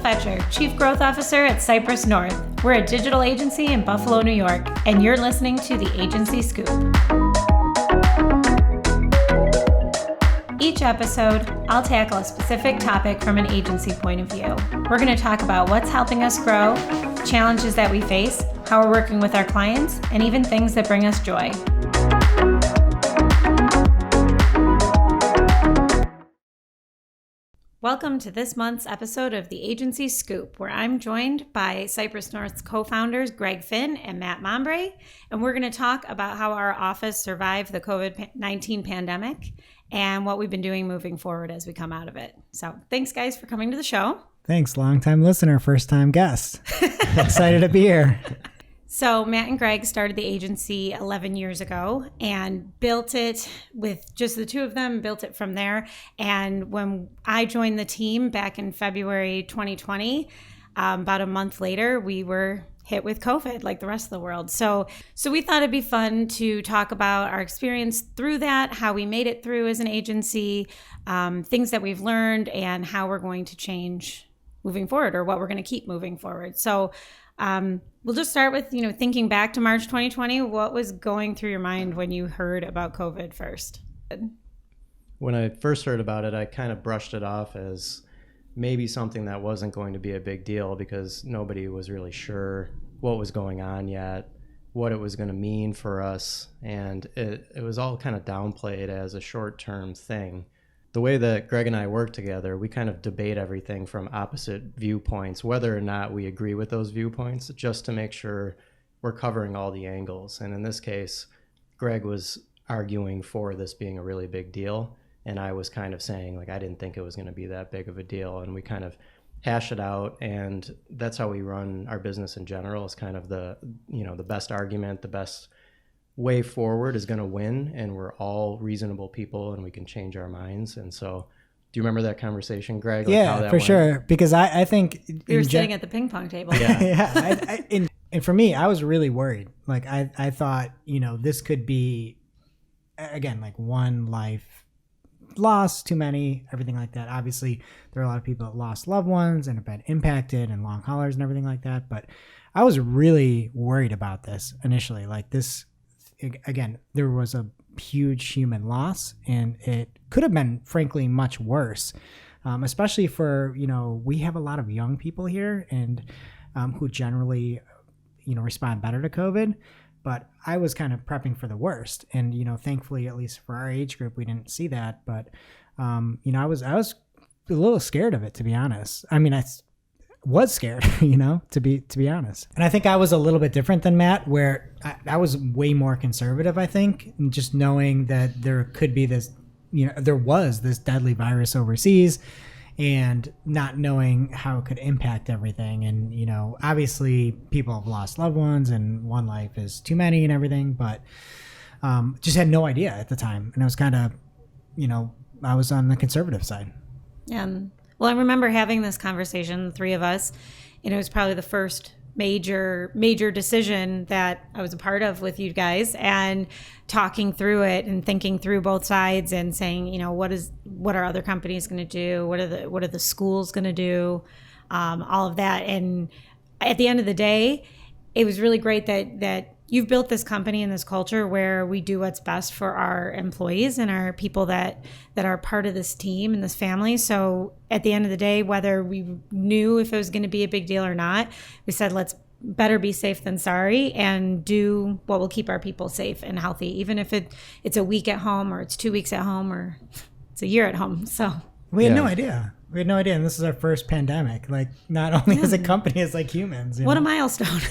Fetcher, Chief Growth Officer at Cypress North. We're a digital agency in Buffalo, New York, and you're listening to the Agency Scoop. Each episode, I'll tackle a specific topic from an agency point of view. We're going to talk about what's helping us grow, challenges that we face, how we're working with our clients, and even things that bring us joy. Welcome to this month's episode of the Agency Scoop, where I'm joined by Cypress North's co-founders Finn and Matt Mombrea, and we're going to talk about how our office survived the COVID-19 pandemic and what we've been doing moving forward as we come out of it. So thanks, guys, for coming to the show. Thanks, long-time listener, first-time guest. Excited to be here. So Matt and Greg started the agency 11 years ago and built it with just the two of them, built it from there. And when I joined the team back in February 2020, about a month later, we were hit with COVID like the rest of the world. So we thought it'd be fun to talk about our experience through that, how we made it through as an agency, things that we've learned, and how we're going to change moving forward, or what we're going to keep moving forward. So we'll just start with, thinking back to March 2020. What was going through your mind when you heard about COVID first? When I first heard about it, I kind of brushed it off as maybe something that wasn't going to be a big deal because nobody was really sure what was going on yet, what it was going to mean for us. And it was all kind of downplayed as a short-term thing. The way that Greg and I work together, we kind of debate everything from opposite viewpoints, whether or not we agree with those viewpoints, just to make sure we're covering all the angles. And in this case, Greg was arguing for this being a really big deal. And I was kind of saying, I didn't think it was going to be that big of a deal. And we kind of hash it out. And that's how we run our business in general. It's kind of the best argument, the best way forward is going to win, and we're all reasonable people and we can change our minds. And so do you remember that conversation, Greg? Yeah, how that for went? Sure. Because I think we were sitting at the ping pong table. Yeah. And for me, I was really worried. I thought, this could be, again, one life lost, too many, everything like that. Obviously, there are a lot of people that lost loved ones and have been impacted and long haulers and everything like that. But I was really worried about this initially. Again, there was a huge human loss, and it could have been, frankly, much worse, especially for, we have a lot of young people here and who generally, respond better to COVID. But I was kind of prepping for the worst. And, thankfully, at least for our age group, we didn't see that. But, I was a little scared of it, to be honest. I mean, I was scared, to be honest. And I think I was a little bit different than Matt, where I was way more conservative, I think, and just knowing that there could be this, there was this deadly virus overseas and not knowing how it could impact everything. And, obviously people have lost loved ones and one life is too many and everything, but just had no idea at the time. And I was kind of, I was on the conservative side. Yeah. Well, I remember having this conversation, the three of us, and it was probably the first major decision that I was a part of with you guys, and talking through it and thinking through both sides and saying, what are other companies going to do? What are the schools going to do? All of that. And at the end of the day, it was really great that you've built this company and this culture where we do what's best for our employees and our people that are part of this team and this family. So at the end of the day, whether we knew if it was going to be a big deal or not, we said, let's better be safe than sorry and do what will keep our people safe and healthy, even if it's a week at home or it's 2 weeks at home or it's a year at home. So we had no idea. And this is our first pandemic, not only as a company, as humans. What a milestone.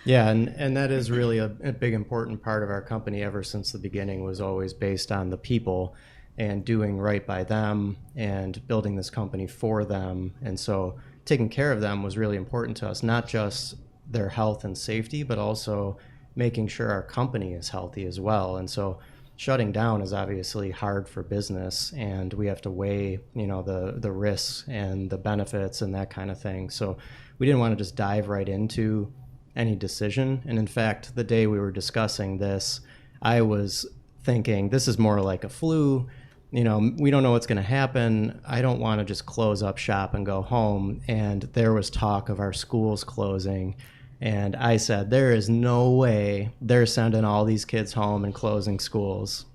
Yeah, and that is really a big important part of our company ever since the beginning, was always based on the people and doing right by them and building this company for them. And so taking care of them was really important to us, not just their health and safety, but also making sure our company is healthy as well. And so shutting down is obviously hard for business, and we have to weigh, the risks and the benefits and that kind of thing. So we didn't want to just dive right into any decision. And in fact, the day we were discussing this, I was thinking this is more like a flu. we don't know what's going to happen. I don't want to just close up shop and go home. And there was talk of our schools closing. And I said, there is no way they're sending all these kids home and closing schools.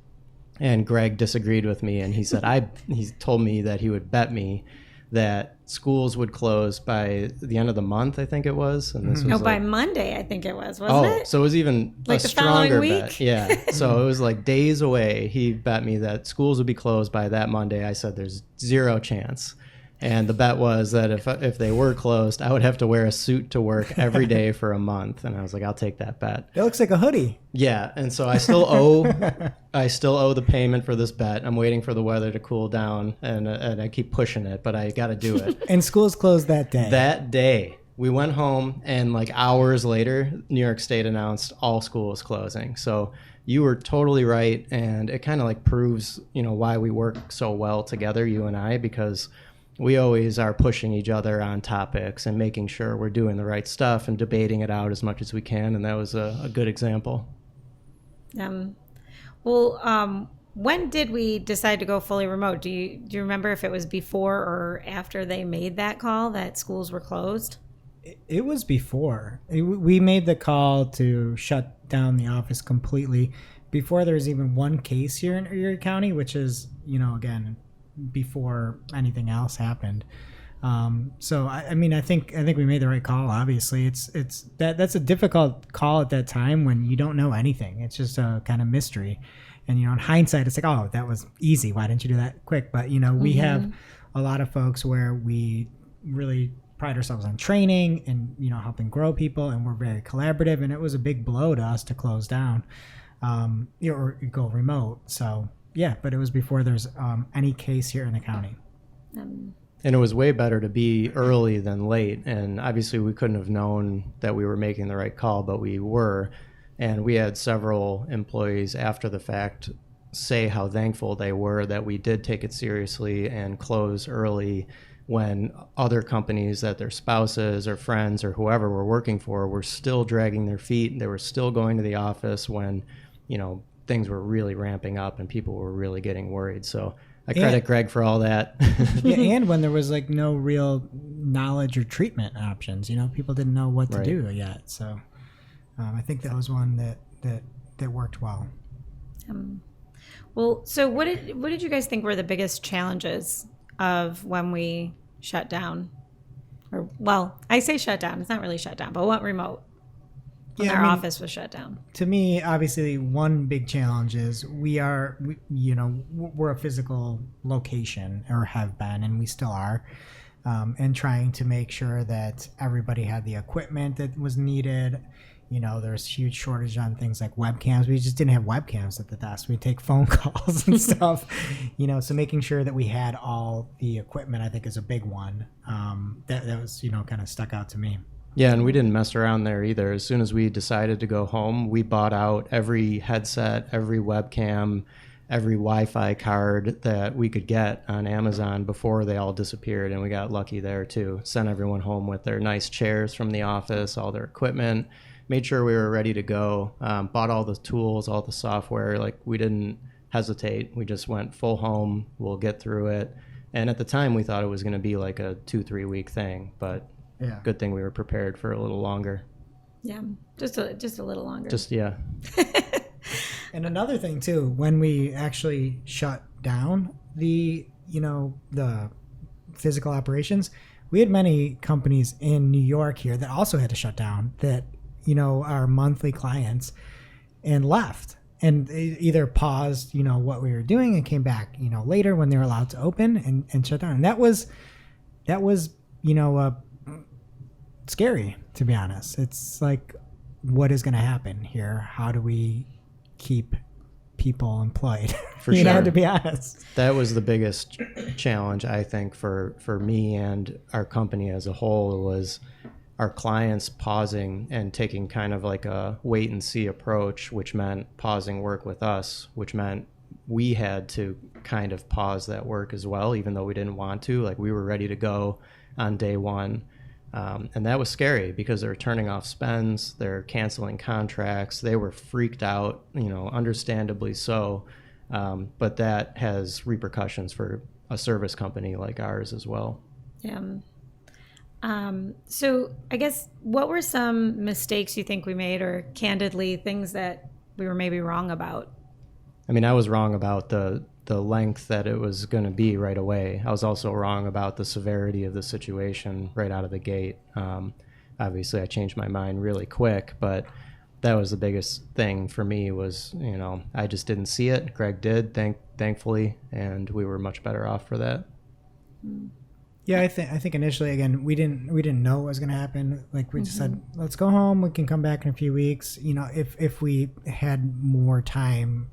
And Greg disagreed with me, and he said, he told me that he would bet me that schools would close by the end of the month, I think it was. And this was by Monday, I think it was, wasn't it? So it was even like a the stronger following week? bet. Yeah. So it was like days away. He bet me that schools would be closed by that Monday. I said, there's zero chance. And the bet was that if they were closed, I would have to wear a suit to work every day for a month. And I was like, I'll take that bet. It looks like a hoodie. Yeah, and so I still owe the payment for this bet. I'm waiting for the weather to cool down, and I keep pushing it, but I got to do it. And schools closed that day. That day, we went home, and like hours later, New York State announced all schools closing. So you were totally right, and it kind of like proves, why we work so well together, you and I, because we always are pushing each other on topics and making sure we're doing the right stuff and debating it out as much as we can. And that was a good example. When did we decide to go fully remote? Do you remember if it was before or after they made that call that schools were closed? It was before. We made the call to shut down the office completely before there was even one case here in Erie County, which is, again, before anything else happened. So I think we made the right call. Obviously, that's a difficult call at that time when you don't know anything. It's just a kind of mystery, and in hindsight, it's like, oh, that was easy. Why didn't you do that quick? But we have a lot of folks where we really pride ourselves on training and helping grow people, and we're very collaborative. And it was a big blow to us to close down, or go remote. So. Yeah, but it was before there's any case here in the county. And it was way better to be early than late. And obviously we couldn't have known that we were making the right call, but we were. And we had several employees after the fact say how thankful they were that we did take it seriously and close early when other companies that their spouses or friends or whoever were working for were still dragging their feet. They were still going to the office when, things were really ramping up and people were really getting worried. So I credit Greg for all that. Yeah, and when there was like no real knowledge or treatment options, people didn't know what to do yet. So I think that was one that worked well. So what did you guys think were the biggest challenges of when we shut down? Or, well, I say shut down. It's not really shut down, but went remote. When our office was shut down. To me, obviously, one big challenge is we're a physical location, or have been, and we still are, and trying to make sure that everybody had the equipment that was needed. There's huge shortage on things like webcams. We just didn't have webcams at the desk. We'd take phone calls and stuff, so making sure that we had all the equipment, I think, is a big one. That was, kind of stuck out to me. Yeah, and we didn't mess around there either. As soon as we decided to go home, we bought out every headset, every webcam, every Wi-Fi card that we could get on Amazon before they all disappeared, and we got lucky there too. Sent everyone home with their nice chairs from the office, all their equipment, made sure we were ready to go, bought all the tools, all the software. Like, we didn't hesitate. We just went full home, we'll get through it. And at the time, we thought it was going to be like a 2-3 week thing, but yeah. Good thing we were prepared for a little longer. Yeah, just a little longer. Yeah. And another thing too, when we actually shut down the physical operations, we had many companies in New York here that also had to shut down that, are monthly clients, and left and either paused, what we were doing and came back, later when they were allowed to open and shut down. And that was, scary, to be honest. It's like, what is going to happen here? How do we keep people employed? For sure. To be honest, that was the biggest challenge, I think, for me and our company as a whole, was our clients pausing and taking kind of like a wait and see approach, which meant pausing work with us, which meant we had to kind of pause that work as well, even though we didn't want to. Like, we were ready to go on day one. And that was scary because they're turning off spends, they're canceling contracts. They were freaked out, understandably so. But that has repercussions for a service company like ours as well. Yeah. So I guess what were some mistakes you think we made, or candidly things that we were maybe wrong about? I mean, I was wrong about the length that it was going to be right away. I was also wrong about the severity of the situation right out of the gate. Obviously, I changed my mind really quick, but that was the biggest thing for me was, I just didn't see it. Greg did, thankfully, and we were much better off for that. Yeah, I think initially, again, we didn't know what was going to happen. Like we just said, let's go home. We can come back in a few weeks. If we had more time,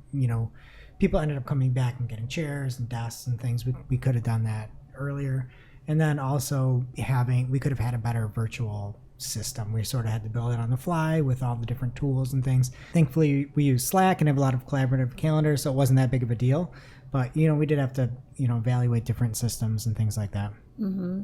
people ended up coming back and getting chairs and desks and things. We could have done that earlier. And then also we could have had a better virtual system. We sort of had to build it on the fly with all the different tools and things. Thankfully, we use Slack and have a lot of collaborative calendars, so it wasn't that big of a deal. But, we did have to, evaluate different systems and things like that. Mm-hmm.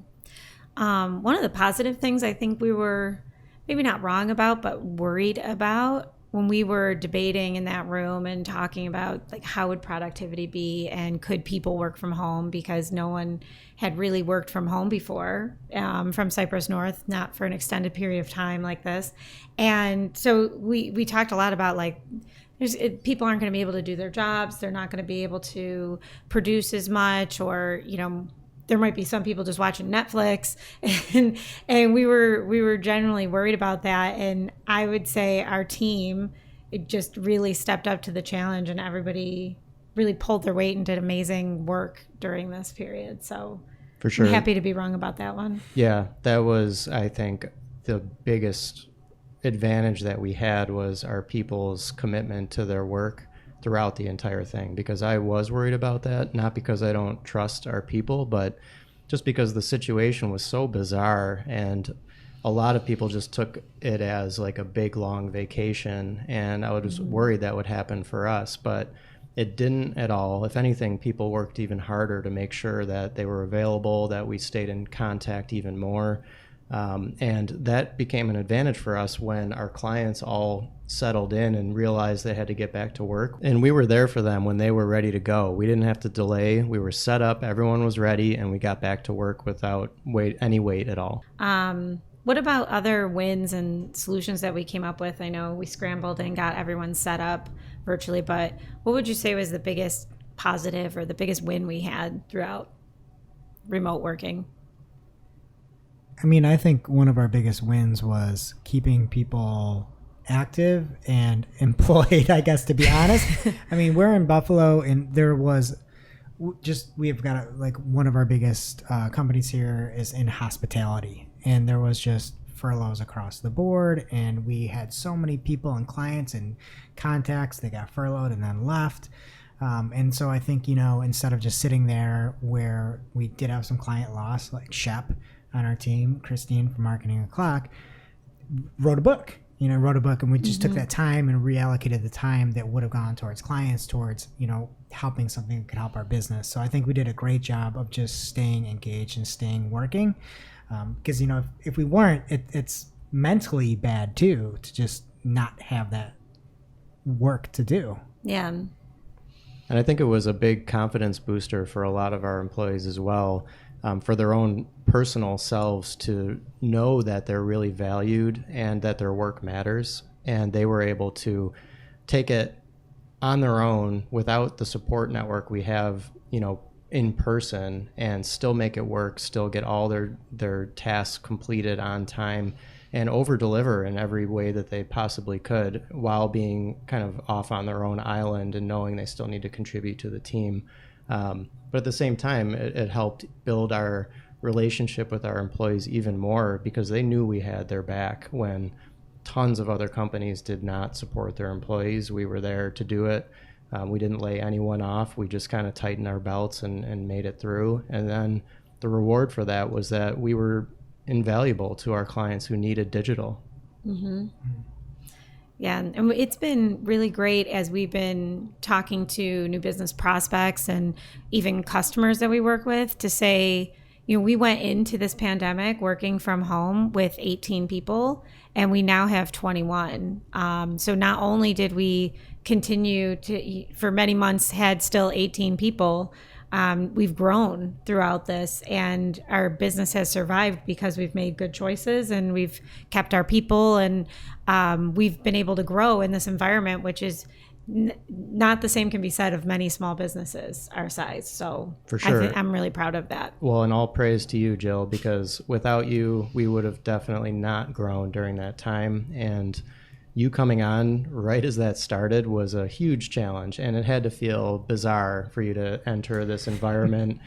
One of the positive things I think we were maybe not wrong about, but worried about when we were debating in that room and talking about like how would productivity be and could people work from home, because no one had really worked from home before from Cypress North, not for an extended period of time like this. And so we talked a lot about like people aren't going to be able to do their jobs. They're not going to be able to produce as much, or, there might be some people just watching Netflix, and we were generally worried about that. And I would say our team, it just really stepped up to the challenge, and everybody really pulled their weight and did amazing work during this period. So for sure, I'm happy to be wrong about that one. Yeah, that was, I think, the biggest advantage that we had was our people's commitment to their work throughout the entire thing, because I was worried about that, not because I don't trust our people, but just because the situation was so bizarre, and a lot of people just took it as like a big long vacation, and I was worried that would happen for us, but it didn't at all. If anything, people worked even harder to make sure that they were available, that we stayed in contact even more. And that became an advantage for us when our clients all settled in and realized they had to get back to work. And we were there for them when they were ready to go. We didn't have to delay. We were set up, everyone was ready, and we got back to work without any wait at all. What about other wins and solutions that we came up with? I know we scrambled and got everyone set up virtually, but what would you say was the biggest positive or the biggest win we had throughout remote working? I mean, I think one of our biggest wins was keeping people active and employed, I guess, to be honest. I mean, we're in Buffalo, and there was we've got like one of our biggest companies here is in hospitality, and there was just furloughs across the board, and we had so many people and clients and contacts that got furloughed and then left. And so I think, instead of just sitting there, where we did have some client loss, like Shep on our team, Christine from Marketing O'Clock, wrote a book, and we just took that time and reallocated the time that would have gone towards clients, towards, helping something that could help our business. So I think we did a great job of just staying engaged and staying working. Because, if we weren't, it's mentally bad too, to just not have that work to do. Yeah. And I think it was a big confidence booster for a lot of our employees as well, for their own personal selves to know that they're really valued and that their work matters. And they were able to take it on their own without the support network we have, in person, and still make it work, still get all their tasks completed on time, and over deliver in every way that they possibly could, while being kind of off on their own island and knowing they still need to contribute to the team. But at the same time, it helped build our relationship with our employees even more, because they knew we had their back when tons of other companies did not support their employees. We were there to do it. We didn't lay anyone off. We just kind of tightened our belts and made it through. And then the reward for that was that we were invaluable to our clients who needed digital. Mm-hmm. Yeah, and it's been really great as we've been talking to new business prospects and even customers that we work with to say, we went into this pandemic working from home with 18 people, and we now have 21. So not only did we continue to, for many months, had still 18 people. We've grown throughout this, and our business has survived because we've made good choices and we've kept our people, and we've been able to grow in this environment, which is not the same can be said of many small businesses our size. So for sure, I'm really proud of that. Well, and all praise to you, Jill, because without you, we would have definitely not grown during that time. And you coming on right as that started was a huge challenge, and it had to feel bizarre for you to enter this environment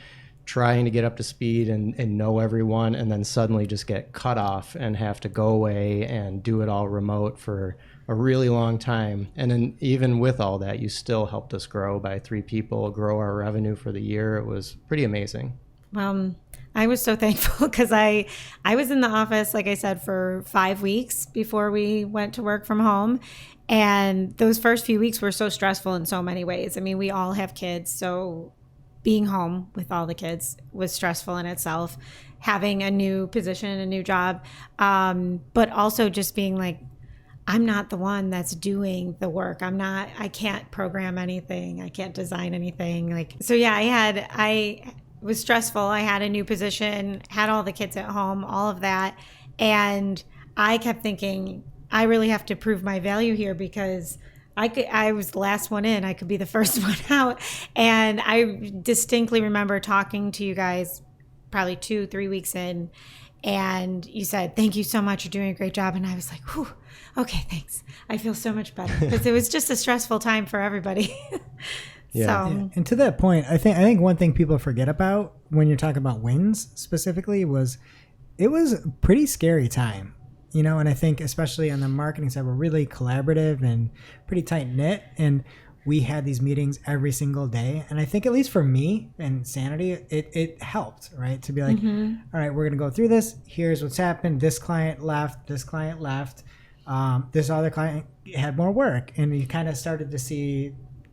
trying to get up to speed and know everyone, and then suddenly just get cut off and have to go away and do it all remote for a really long time. And then even with all that, you still helped us grow by 3 people, grow our revenue for the year. It was pretty amazing. I was so thankful because I was in the office, like I said, for 5 weeks before we went to work from home. And those first few weeks were so stressful in so many ways. I mean, we all have kids, so being home with all the kids was stressful in itself. Having a new position, a new job, but also just being like, I'm not the one that's doing the work. I can't program anything. I can't design anything. So yeah, I was stressful. I had a new position, had all the kids at home, all of that. And I kept thinking, I really have to prove my value here because I was the last one in. I could be the first one out. And I distinctly remember talking to you guys probably 2-3 weeks in, and you said, thank you so much. You're doing a great job. And I was like, whew, okay, thanks. I feel so much better because it was just a stressful time for everybody. Yeah. And to that point, I think one thing people forget about when you're talking about wins specifically was it was a pretty scary time, and I think especially on the marketing side, we're really collaborative and pretty tight knit. And we had these meetings every single day. And I think at least for me and Sanity, it helped, right? To be like, all right, we're going to go through this. Here's what's happened. This client left. This client left. This other client had more work. And you kind of started to see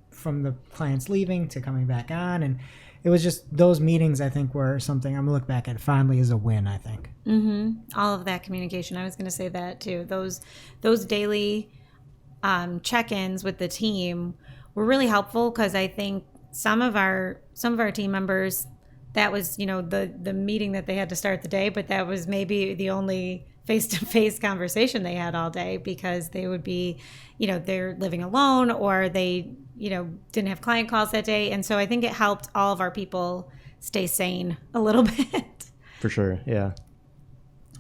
from the clients leaving to coming back on. And it was just those meetings, I think, were something I'm going to look back at fondly as a win, I think. All of that communication. I was going to say that too. Those daily check-ins with the team were really helpful because I think some of our team members, that was, the meeting that they had to start the day, but that was maybe the only face-to-face conversation they had all day because they would be, they're living alone or they, didn't have client calls that day. And so I think it helped all of our people stay sane a little bit. For sure. Yeah.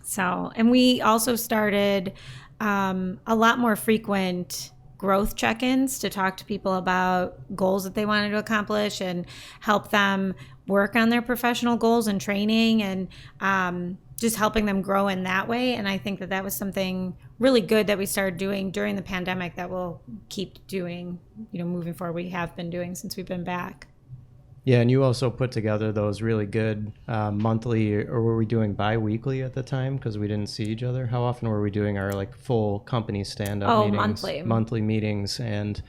So, and we also started a lot more frequent growth check-ins to talk to people about goals that they wanted to accomplish and help them work on their professional goals and training and just helping them grow in that way. And I think that was something really good that we started doing during the pandemic that we'll keep doing, moving forward. We have been doing since we've been back. Yeah, and you also put together those really good monthly, or were we doing bi-weekly at the time because we didn't see each other? How often were we doing our full company stand-up meetings? Monthly meetings, and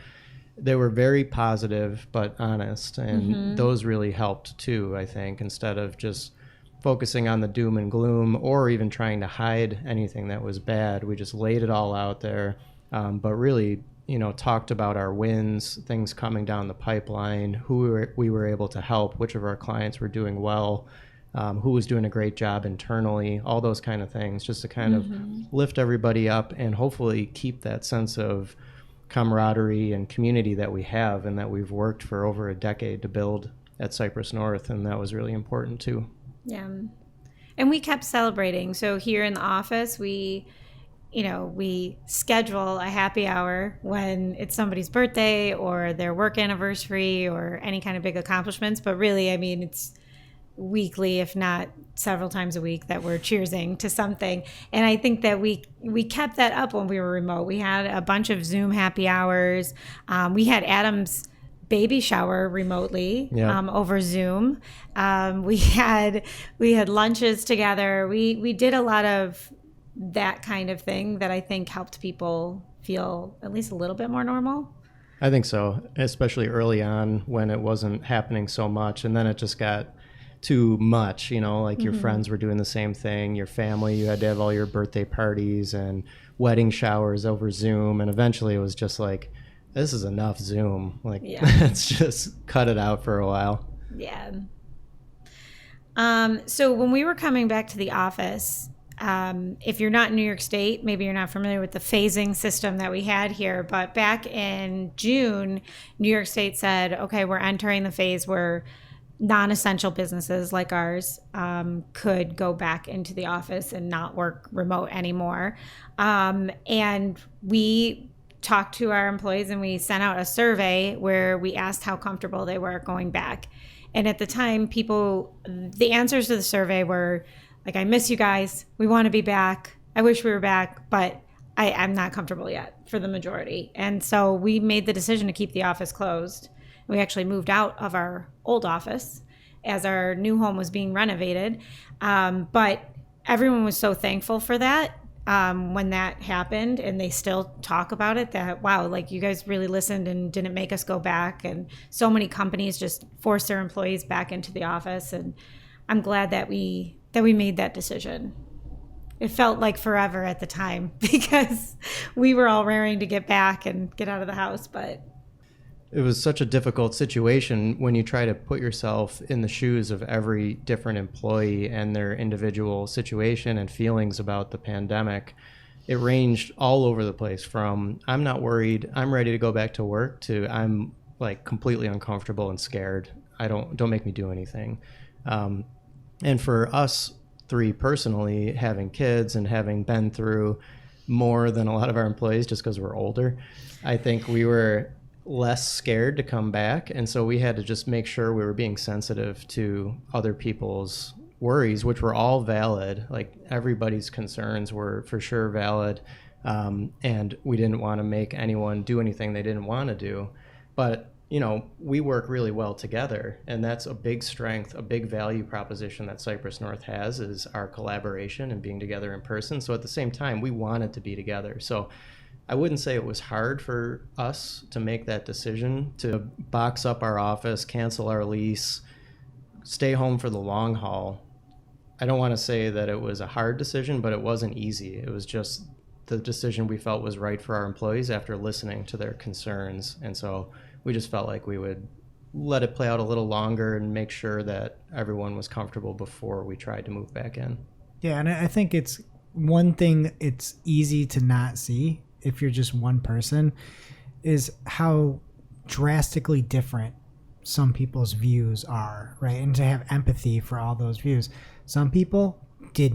they were very positive but honest, and those really helped too, I think, instead of just focusing on the doom and gloom or even trying to hide anything that was bad. We just laid it all out there, but really talked about our wins, things coming down the pipeline, who we were able to help, which of our clients were doing well, who was doing a great job internally, all those kind of things, just to kind of lift everybody up and hopefully keep that sense of camaraderie and community that we have and that we've worked for over a decade to build at Cypress North. And that was really important too. Yeah. And we kept celebrating. So here in the office, we schedule a happy hour when it's somebody's birthday or their work anniversary or any kind of big accomplishments. But really, I mean, it's weekly, if not several times a week, that we're cheersing to something. And I think that we kept that up when we were remote. We had a bunch of Zoom happy hours. We had Adam's baby shower remotely over Zoom. We had lunches together. We did a lot of that kind of thing that I think helped people feel at least a little bit more normal. I think so, especially early on when it wasn't happening so much, and then it just got too much, your friends were doing the same thing, your family, you had to have all your birthday parties and wedding showers over Zoom, and eventually it was just like, this is enough Zoom. Like, Yeah. let's just cut it out for a while. Yeah. So when we were coming back to the office, if you're not in New York State, maybe you're not familiar with the phasing system that we had here, but back in June, New York State said, okay, we're entering the phase where non-essential businesses like ours could go back into the office and not work remote anymore. And we talked to our employees and we sent out a survey where we asked how comfortable they were going back. And at the time, the answers to the survey were like, I miss you guys. We want to be back. I wish we were back, but I'm not comfortable yet for the majority. And so we made the decision to keep the office closed. We actually moved out of our old office as our new home was being renovated. But everyone was so thankful for that when that happened, and they still talk about it, that, wow, like you guys really listened and didn't make us go back. And so many companies just forced their employees back into the office. And I'm glad that we made that decision. It felt like forever at the time because we were all raring to get back and get out of the house, but it was such a difficult situation when you try to put yourself in the shoes of every different employee and their individual situation and feelings about the pandemic. It ranged all over the place, from I'm not worried, I'm ready to go back to work, to I'm like completely uncomfortable and scared. Don't make me do anything. And for us three personally, having kids and having been through more than a lot of our employees just because we're older, I think we were less scared to come back. And so we had to just make sure we were being sensitive to other people's worries, which were all valid. Like, everybody's concerns were for sure valid. And we didn't want to make anyone do anything they didn't want to do. But, you know, we work really well together, and that's a big strength, a big value proposition that Cypress North has, is our collaboration and being together in person. So at the same time, we wanted to be together. So I wouldn't say it was hard for us to make that decision to box up our office, cancel our lease, stay home for the long haul. I don't want to say that it was a hard decision, but it wasn't easy. It was just the decision we felt was right for our employees after listening to their concerns. And so we just felt like we would let it play out a little longer and make sure that everyone was comfortable before we tried to move back in. Yeah, and I think it's one thing it's easy to not see if you're just one person, is how drastically different some people's views are, right? And to have empathy for all those views. Some people did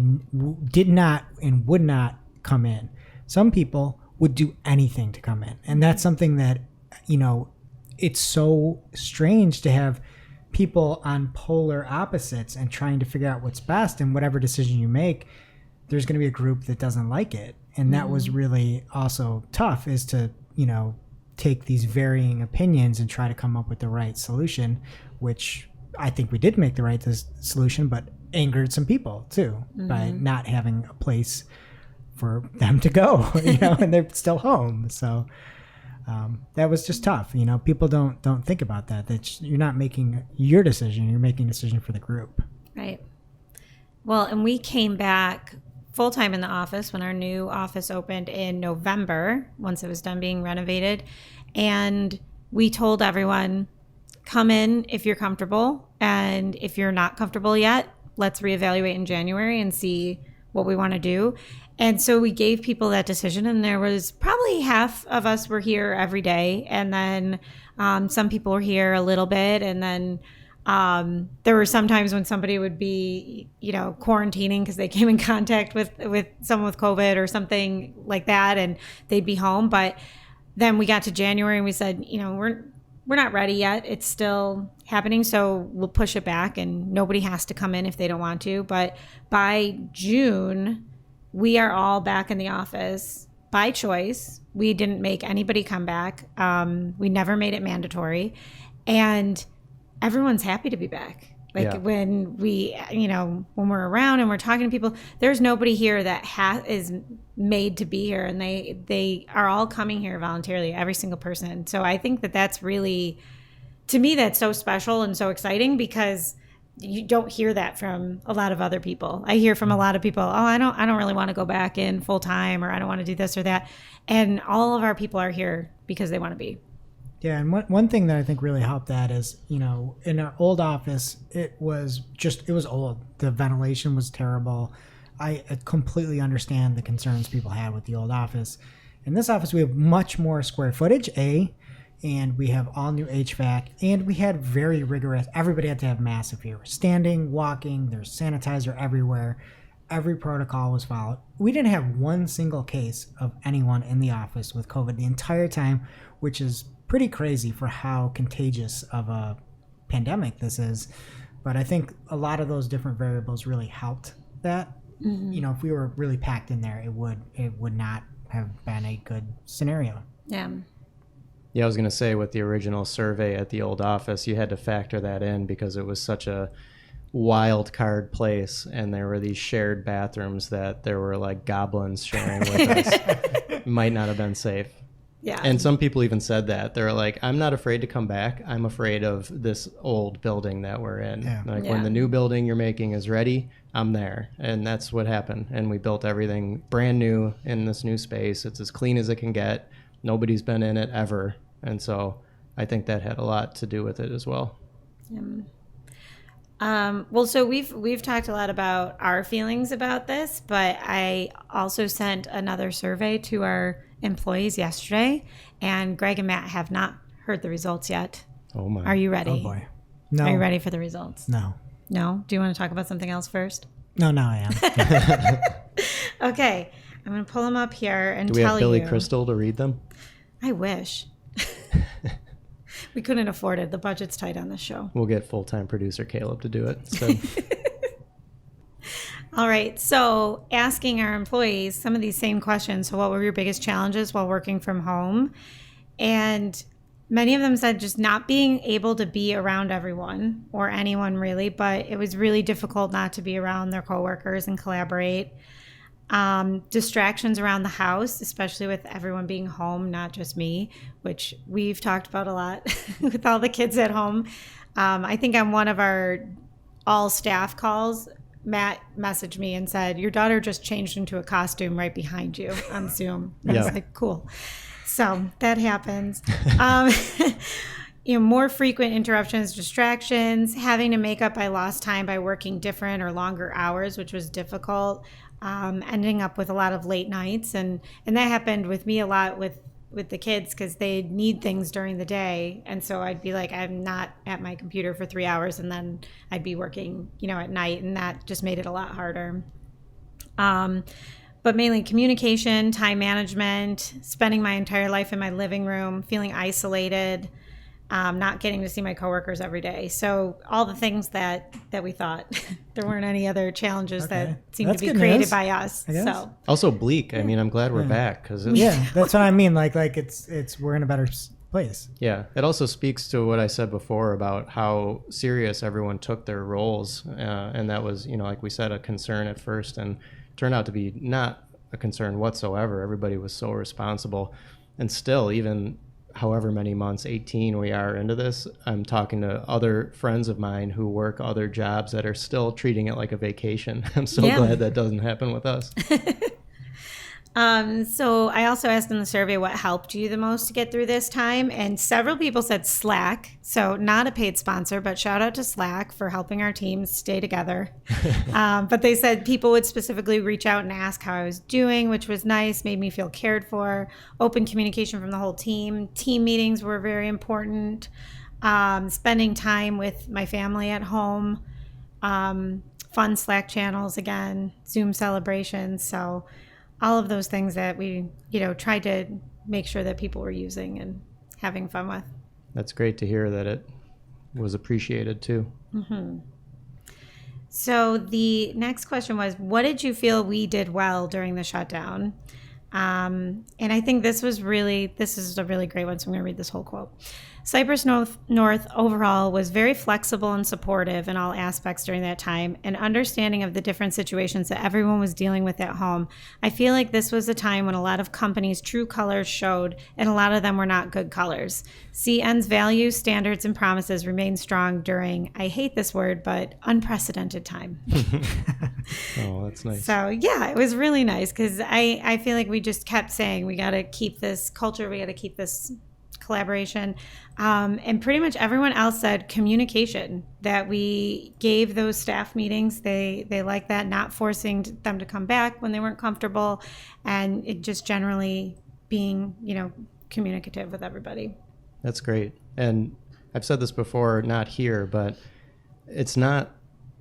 not and would not come in. Some people would do anything to come in. And that's something that, you know, it's so strange to have people on polar opposites and trying to figure out what's best, and whatever decision you make, there's going to be a group that doesn't like it. And that was really also tough, is to, you know, take these varying opinions and try to come up with the right solution, which I think we did make the right solution, but angered some people too by not having a place for them to go, you know, and they're still home. So that was just tough. You know, people don't think about that you're not making your decision, you're making a decision for the group. Right. Well, and we came back full-time in the office when our new office opened in November, once it was done being renovated. And we told everyone, come in if you're comfortable. And if you're not comfortable yet, let's reevaluate in January and see what we want to do. And so we gave people that decision, and there was probably half of us were here every day. And then some people were here a little bit. And then there were some times when somebody would be, you know, quarantining because they came in contact with someone with COVID or something like that, and they'd be home. But then we got to January and we said, you know, we're not ready yet. It's still happening, so we'll push it back, and nobody has to come in if they don't want to. But by June, we are all back in the office by choice. We didn't make anybody come back. We never made it mandatory, and everyone's happy to be back. Like when we, you know, when we're around and we're talking to people, there's nobody here that is made to be here, and they are all coming here voluntarily, every single person. So I think that that's really, to me, that's so special and so exciting, because you don't hear that from a lot of other people. I hear from a lot of people, oh, I don't really want to go back in full time, or I don't want to do this or that. And all of our people are here because they want to be. Yeah, and one thing that I think really helped that is, in our old office, it was old. The ventilation was terrible. I completely understand the concerns people had with the old office. In this office, we have much more square footage, and we have all new HVAC, and we had very rigorous, everybody had to have masks if you were standing, walking, there's sanitizer everywhere. Every protocol was followed. We didn't have one single case of anyone in the office with COVID the entire time, which is pretty crazy for how contagious of a pandemic this is. But I think a lot of those different variables really helped that. If we were really packed in there, it would not have been a good scenario. Yeah. Yeah, I was going to say, with the original survey at the old office, you had to factor that in because it was such a wild card place, and there were these shared bathrooms that there were like goblins sharing with us. Might not have been safe. Yeah. And some people even said that. They're like, I'm not afraid to come back. I'm afraid of this old building that we're in. Yeah. When the new building you're making is ready, I'm there. And that's what happened. And we built everything brand new in this new space. It's as clean as it can get. Nobody's been in it ever. And so I think that had a lot to do with it as well. Well, so we've talked a lot about our feelings about this, but I also sent another survey to our employees yesterday, and Greg and Matt have not heard the results yet. Oh my! Are you ready? Oh boy! No. Are you ready for the results? No. No. Do you want to talk about something else first? No, I am. Okay, I'm going to pull them up here and do we tell have Billy you. Crystal to read them? I wish. We couldn't afford it. The budget's tight on this show. We'll get full-time producer Caleb to do it. So. All right. So asking our employees some of these same questions. So what were your biggest challenges while working from home? And many of them said just not being able to be around everyone or anyone really, but it was really difficult not to be around their coworkers and collaborate. Distractions around the house, especially with everyone being home, not just me, which we've talked about a lot with all the kids at home. I think on one of our all staff calls, Matt messaged me and said, your daughter just changed into a costume right behind you on Zoom. I was like, cool. So that happens. More frequent interruptions, distractions, having to make up by lost time by working different or longer hours, which was difficult. Ending up with a lot of late nights. And that happened with me a lot with the kids because they need things during the day. And so I'd be like, I'm not at my computer for 3 hours, and then I'd be working, at night, and that just made it a lot harder. But mainly communication, time management, spending my entire life in my living room, feeling isolated, not getting to see my coworkers every day. So all the things that we thought. There weren't any other challenges that seemed to be created by us. So also bleak. I mean, I'm glad we're back because that's what I mean. Like it's we're in a better place. Yeah, it also speaks to what I said before about how serious everyone took their roles, and that was, like we said, a concern at first, and turned out to be not a concern whatsoever. Everybody was so responsible, and still, even however many months, 18 we are into this, I'm talking to other friends of mine who work other jobs that are still treating it like a vacation. I'm so glad that doesn't happen with us. So I also asked in the survey what helped you the most to get through this time, and several people said Slack. So not a paid sponsor, but shout out to Slack for helping our teams stay together. But they said people would specifically reach out and ask how I was doing, which was nice, made me feel cared for. Open communication from the whole team. Team meetings were very important. Spending time with my family at home. Fun Slack channels again. Zoom celebrations. So all of those things that we, tried to make sure that people were using and having fun with. That's great to hear that it was appreciated too. Mm-hmm. So the next question was, what did you feel we did well during the shutdown? And I think this is a really great one, so I'm going to read this whole quote. Cypress North overall was very flexible and supportive in all aspects during that time, and understanding of the different situations that everyone was dealing with at home. I feel like this was a time when a lot of companies' true colors showed, and a lot of them were not good colors. CN's values, standards, and promises remained strong during, I hate this word, but unprecedented time. Oh, that's nice. So yeah, it was really nice because I feel like we just kept saying we got to keep this culture, we got to keep this collaboration. And pretty much everyone else said communication, that we gave those staff meetings. They like that, not forcing them to come back when they weren't comfortable, and it just generally being, communicative with everybody. That's great. And I've said this before, not here, but it's not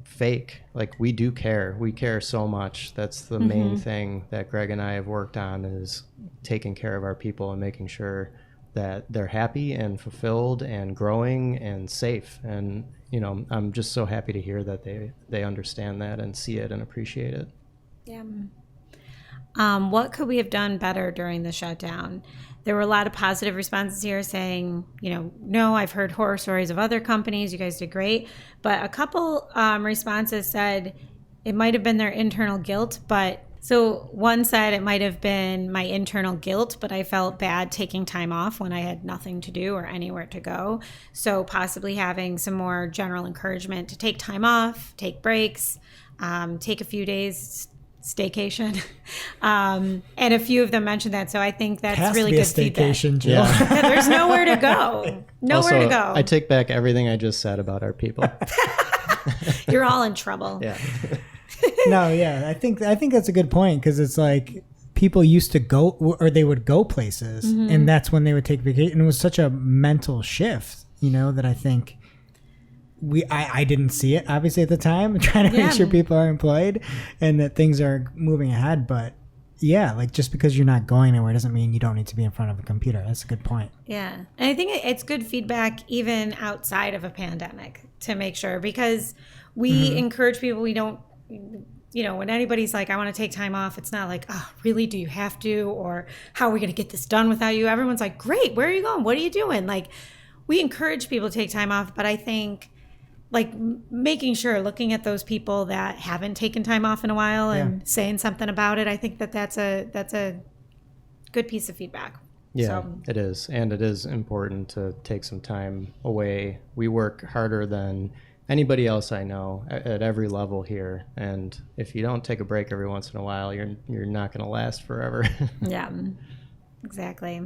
fake. Like, we do care. We care so much. That's the main thing that Greg and I have worked on, is taking care of our people and making sure that they're happy and fulfilled and growing and safe. And, I'm just so happy to hear that they understand that and see it and appreciate it. Yeah. What could we have done better during the shutdown? There were a lot of positive responses here saying, no, I've heard horror stories of other companies. You guys did great. But a couple responses said it might have been their internal guilt. So one said it might have been my internal guilt, but I felt bad taking time off when I had nothing to do or anywhere to go. So possibly having some more general encouragement to take time off, take breaks, take a few days staycation. And a few of them mentioned that. So I think that's really good feedback. Jill. Yeah. There's nowhere to go. Nowhere to go. I take back everything I just said about our people. You're all in trouble. Yeah. No, yeah. I think that's a good point, because it's like people used to go, or they would go places, and that's when they would take vacation. It was such a mental shift, that I think I didn't see it obviously at the time, trying to make sure people are employed and that things are moving ahead. But yeah, like, just because you're not going anywhere doesn't mean you don't need to be in front of a computer. That's a good point. Yeah. And I think it's good feedback even outside of a pandemic, to make sure, because we encourage people. We don't, when anybody's like, I want to take time off, it's not like, oh, really? Do you have to? Or how are we going to get this done without you? Everyone's like, great. Where are you going? What are you doing? Like, we encourage people to take time off, but I think, like, making sure, looking at those people that haven't taken time off in a while and saying something about it, I think that's a good piece of feedback. Yeah, it is. And it is important to take some time away. We work harder than anybody else I know at every level here. And if you don't take a break every once in a while, you're not going to last forever. Yeah, exactly.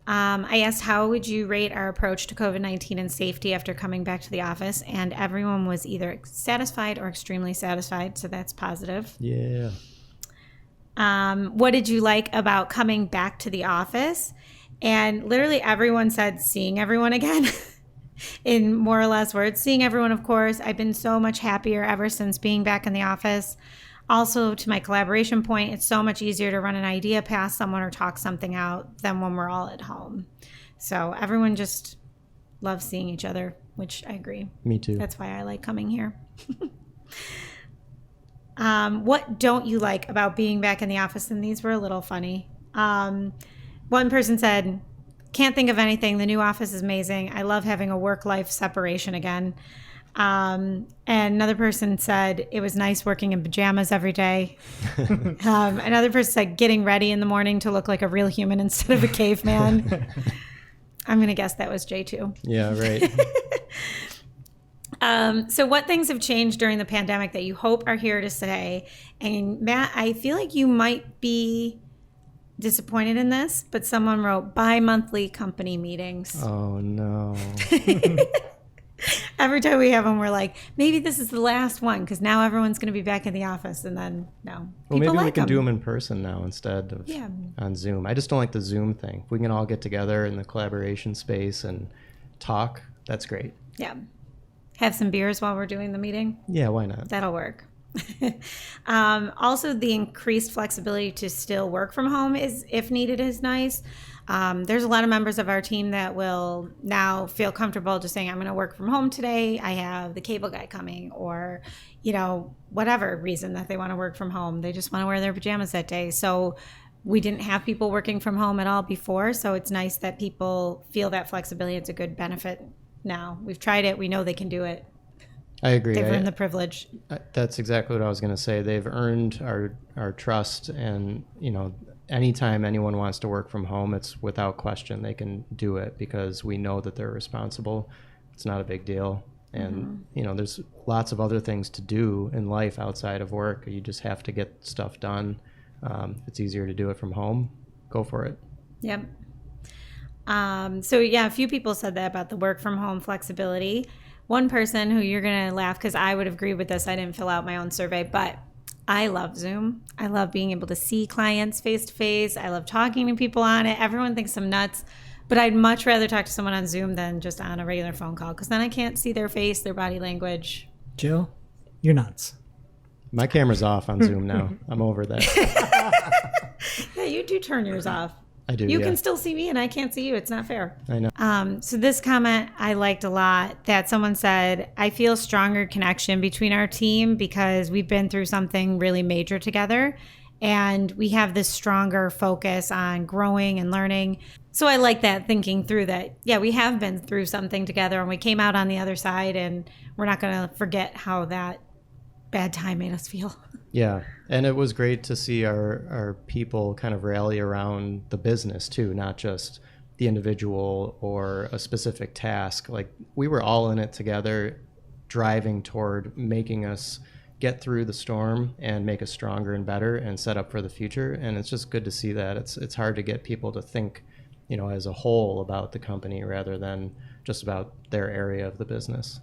I asked, how would you rate our approach to COVID-19 and safety after coming back to the office? And everyone was either satisfied or extremely satisfied. So that's positive. Yeah. What did you like about coming back to the office? And literally everyone said seeing everyone again. In more or less words, seeing everyone, of course. I've been so much happier ever since being back in the office. Also, to my collaboration point, it's so much easier to run an idea past someone or talk something out than when we're all at home. So everyone just loves seeing each other, which I agree. Me too. That's why I like coming here. What don't you like about being back in the office? And these were a little funny. One person said, can't think of anything. The new office is amazing. I love having a work-life separation again. And another person said it was nice working in pajamas every day. Another person said getting ready in the morning to look like a real human instead of a caveman. I'm going to guess that was J2. Yeah, right. So what things have changed during the pandemic that you hope are here to stay? And Matt, I feel like you might be disappointed in this, but someone wrote bi-monthly company meetings. Oh, no. Every time we have them, we're like, maybe this is the last one, because now everyone's going to be back in the office. And then, no. Well, maybe like we can do them in person now instead of on Zoom. I just don't like the Zoom thing. If we can all get together in the collaboration space and talk, that's great. Yeah. Have some beers while we're doing the meeting. Yeah, why not? That'll work. Also, the increased flexibility to still work from home is, if needed, is nice. There's a lot of members of our team that will now feel comfortable just saying, I'm going to work from home today. I have the cable guy coming, or, whatever reason that they want to work from home. They just want to wear their pajamas that day. So we didn't have people working from home at all before. So it's nice that people feel that flexibility. It's a good benefit now. We've tried it. We know they can do it. I agree. They've earned the privilege. That's exactly what I was going to say. They've earned our trust, and anytime anyone wants to work from home, it's without question they can do it, because we know that they're responsible. It's not a big deal. And there's lots of other things to do in life outside of work. You just have to get stuff done. If it's easier to do it from home, go for it. Yep. So yeah, a few people said that about the work from home flexibility. One person who you're going to laugh because I would agree with this. I didn't fill out my own survey, but I love Zoom. I love being able to see clients face to face. I love talking to people on it. Everyone thinks I'm nuts, but I'd much rather talk to someone on Zoom than just on a regular phone call because then I can't see their face, their body language. Jill, you're nuts. My camera's off on Zoom now. I'm over that. Yeah, you do turn yours off. I do. You yeah. can still see me and I can't see you. It's not fair. I know. So this comment I liked a lot that someone said, I feel stronger connection between our team because we've been through something really major together and we have this stronger focus on growing and learning. So I like that, thinking through that. Yeah, we have been through something together and we came out on the other side and we're not going to forget how that bad time made us feel. Yeah. And it was great to see our people kind of rally around the business too, not just the individual or a specific task. Like we were all in it together, driving toward making us get through the storm and make us stronger and better and set up for the future. And it's just good to see that. It's hard to get people to think, as a whole about the company rather than just about their area of the business.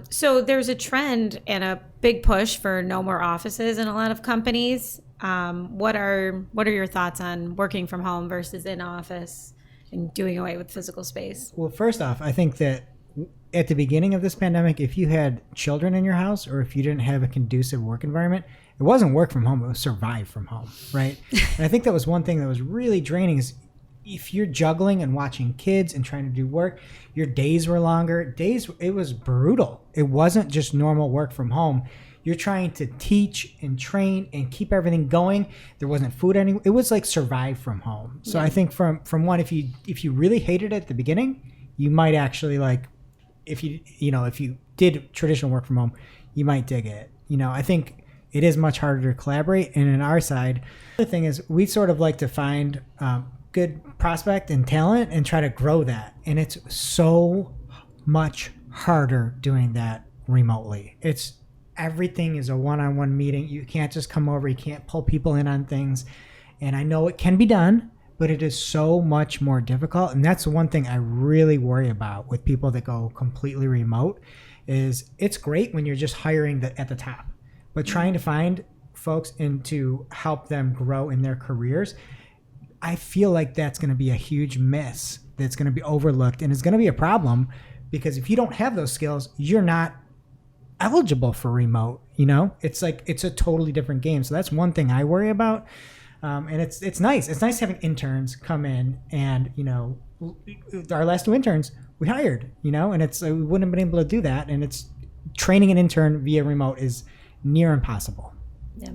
So there's a trend and a big push for no more offices in a lot of companies. What are your thoughts on working from home versus in office and doing away with physical space? Well, first off, I think that at the beginning of this pandemic, if you had children in your house or if you didn't have a conducive work environment, it wasn't work from home, it was survive from home, right? And I think that was one thing that was really draining is if you're juggling and watching kids and trying to do work, your days were longer. It was brutal. It wasn't just normal work from home. You're trying to teach and train and keep everything going. There wasn't food anywhere. It was like survive from home. So yeah. I think from one, if you really hated it at the beginning, you might actually like, if you did traditional work from home, you might dig it. I think it is much harder to collaborate. And in our side, the thing is we sort of like to find good prospect and talent and try to grow that. And it's so much harder doing that remotely. Everything is a one-on-one meeting. You can't just come over. You can't pull people in on things. And I know it can be done, but it is so much more difficult. And that's the one thing I really worry about with people that go completely remote is it's great when you're just hiring at the top, but trying to find folks and to help them grow in their careers, I feel like that's going to be a huge miss that's going to be overlooked and it's going to be a problem because if you don't have those skills, you're not eligible for remote. It's like it's a totally different game. So that's one thing I worry about. And it's nice. It's nice having interns come in and, our last 2 interns we hired, and we wouldn't have been able to do that. And it's training an intern via remote is near impossible. Yeah.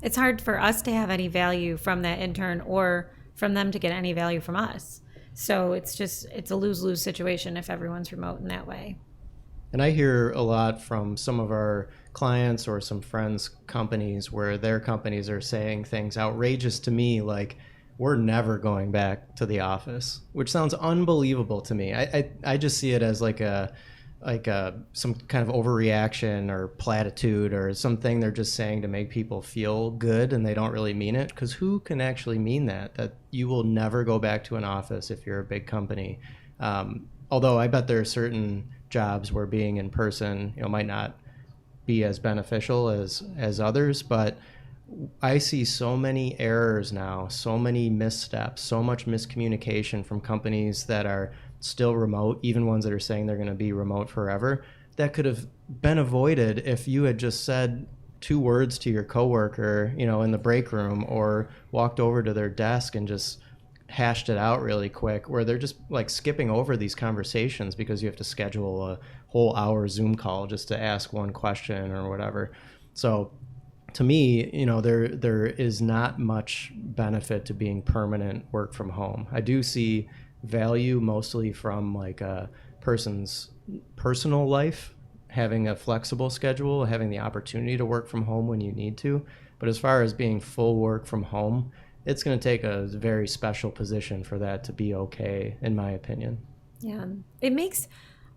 It's hard for us to have any value from that intern or from them to get any value from us. So it's a lose-lose situation if everyone's remote in that way. And I hear a lot from some of our clients or some friends' companies where their companies are saying things outrageous to me like, we're never going back to the office, which sounds unbelievable to me. I just see it as like some kind of overreaction or platitude or something they're just saying to make people feel good and they don't really mean it. Because who can actually mean that you will never go back to an office if you're a big company? Although I bet there are certain jobs where being in person might not be as beneficial as others, but I see so many errors now, so many missteps, so much miscommunication from companies that are still remote, even ones that are saying they're going to be remote forever, that could have been avoided if you had just said 2 words to your coworker, in the break room or walked over to their desk and just hashed it out really quick, where they're just like skipping over these conversations because you have to schedule a whole hour Zoom call just to ask one question or whatever. So to me, there is not much benefit to being permanent work from home. I do see value mostly from like a person's personal life, having a flexible schedule, having the opportunity to work from home when you need to. But as far as being full work from home, it's going to take a very special position for that to be okay, in my opinion. Yeah. It makes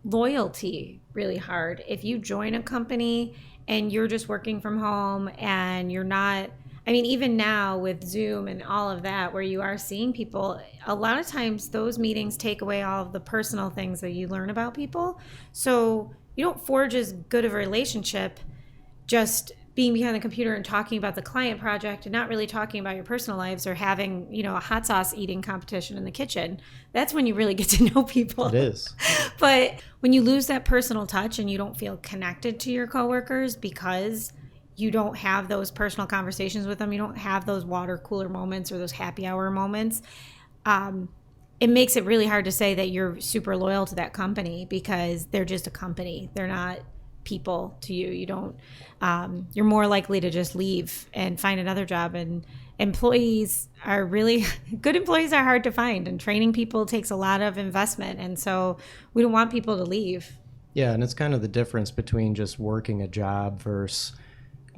loyalty really hard. If you join a company and you're just working from home and you're not I mean, even now with Zoom and all of that, where you are seeing people, a lot of times those meetings take away all of the personal things that you learn about people. So you don't forge as good of a relationship just being behind the computer and talking about the client project and not really talking about your personal lives, or having, a hot sauce eating competition in the kitchen. That's when you really get to know people. It is. But when you lose that personal touch and you don't feel connected to your coworkers because you don't have those personal conversations with them, you don't have those water cooler moments or those happy hour moments, it makes it really hard to say that you're super loyal to that company, because they're just a company. They're not people to you. You don't, you're more likely to just leave and find another job. And employees are really, good employees are hard to find, and training people takes a lot of investment. And so we don't want people to leave. Yeah, and it's kind of the difference between just working a job versus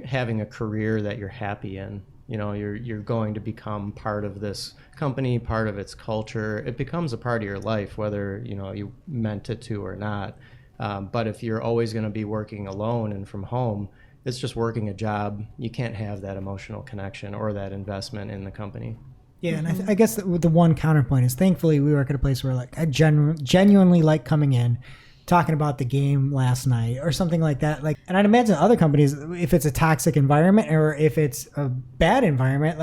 having a career that you're happy in. You're going to become part of this company, part of its culture. It becomes a part of your life, whether you meant it to or not. But if you're always going to be working alone and from home, it's just working a job. You can't have that emotional connection or that investment in the company. Yeah, and I guess the one counterpoint is, thankfully we work at a place where I genuinely like coming in, talking about the game last night or something like that. And I'd imagine other companies, if it's a toxic environment or if it's a bad environment,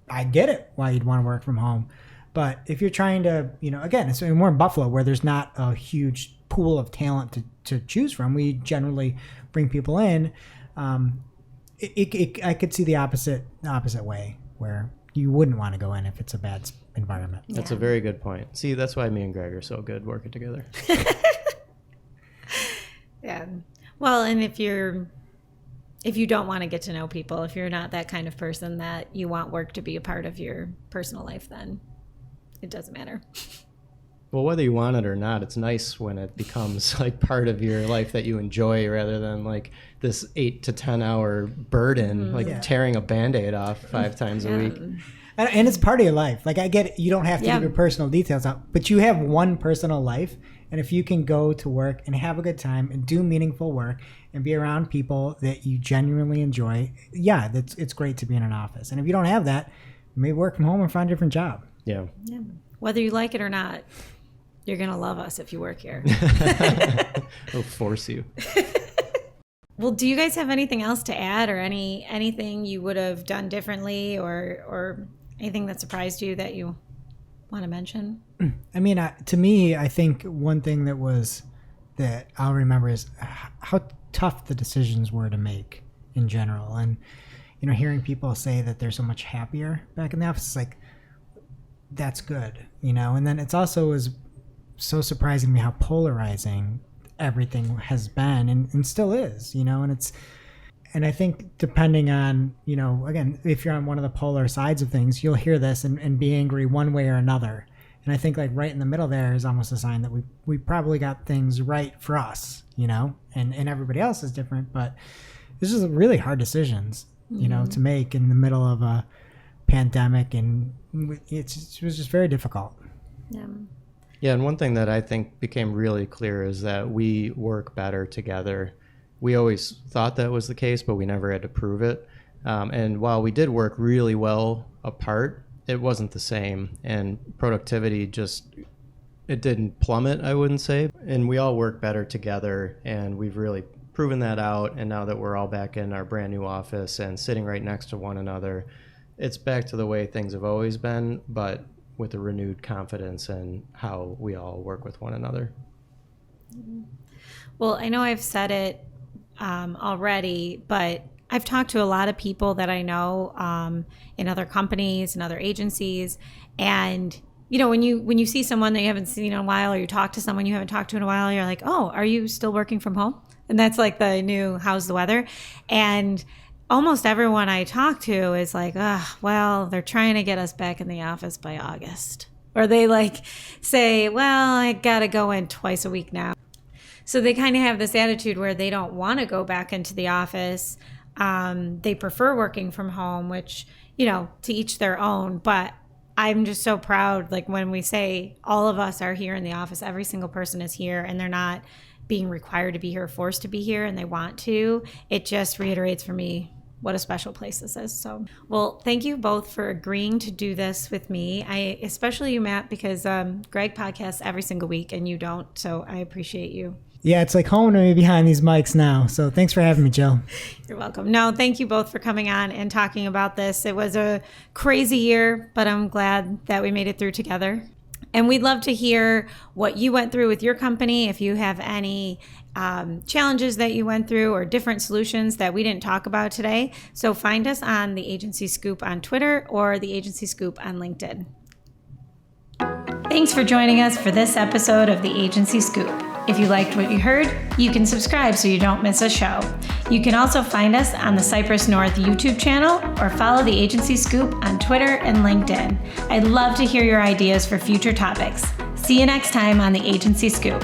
I get it why you'd want to work from home. But if you're trying to, again, it's more in Buffalo where there's not a huge pool of talent to choose from. We generally bring people in. I could see the opposite way, where you wouldn't want to go in if it's a bad environment. That's a very good point. See, that's why me and Greg are so good working together. Yeah. Well, and if you don't want to get to know people, if you're not that kind of person that you want work to be a part of your personal life, then it doesn't matter. Well, whether you want it or not, it's nice when it becomes part of your life that you enjoy, rather than this 8 to 10 hour burden, tearing a Band-Aid off 5 times a week. And it's part of your life. I get it. You don't have to give your personal details out, but you have one personal life. And if you can go to work and have a good time and do meaningful work and be around people that you genuinely enjoy, it's great to be in an office. And if you don't have that, maybe work from home or find a different job. Yeah. Whether you like it or not, you're going to love us if you work here. We'll force you. Well, do you guys have anything else to add, or anything you would have done differently, or anything that surprised you that you want to mention? I mean, to me, I think one thing that I'll remember is how tough the decisions were to make in general. And, hearing people say that they're so much happier back in the office, it's that's good, and then it's also was so surprising to me how polarizing everything has been and still is, and I think depending on, again, if you're on one of the polar sides of things, you'll hear this and be angry one way or another. And I think right in the middle there is almost a sign that we probably got things right for us, and everybody else is different, but this is really hard decisions, to make in the middle of a pandemic, and it was just very difficult. Yeah, and one thing that I think became really clear is that we work better together. We always thought that was the case, but we never had to prove it. And while we did work really well apart, it wasn't the same. And productivity it didn't plummet, I wouldn't say. And we all work better together, and we've really proven that out. And now that we're all back in our brand new office and sitting right next to one another, it's back to the way things have always been, but with a renewed confidence in how we all work with one another. Well, I know I've said it already, but I've talked to a lot of people that I know in other companies and other agencies, and when you see someone that you haven't seen in a while, or you talk to someone you haven't talked to in a while, you're like, oh, are you still working from home? And that's the new how's the weather. And almost everyone I talk to is well, they're trying to get us back in the office by August. Or they say, well, I got to go in twice a week now. So they kind of have this attitude where they don't want to go back into the office. They prefer working from home, which, to each their own. But I'm just so proud, when we say all of us are here in the office, every single person is here, and they're not being required to be here, forced to be here, and they want to. It just reiterates for me what a special place this is. So, well, thank you both for agreeing to do this with me. Especially you, Matt, because Greg podcasts every single week and you don't. So I appreciate you. Yeah, it's like home to me behind these mics now. So thanks for having me, Jill. You're welcome. No, thank you both for coming on and talking about this. It was a crazy year, but I'm glad that we made it through together. And we'd love to hear what you went through with your company. If you have any challenges that you went through or different solutions that we didn't talk about today. So find us on the Agency Scoop on Twitter or the Agency Scoop on LinkedIn. Thanks for joining us for this episode of the Agency Scoop. If you liked what you heard, you can subscribe so you don't miss a show. You can also find us on the Cypress North YouTube channel or follow the Agency Scoop on Twitter and LinkedIn. I'd love to hear your ideas for future topics. See you next time on the Agency Scoop.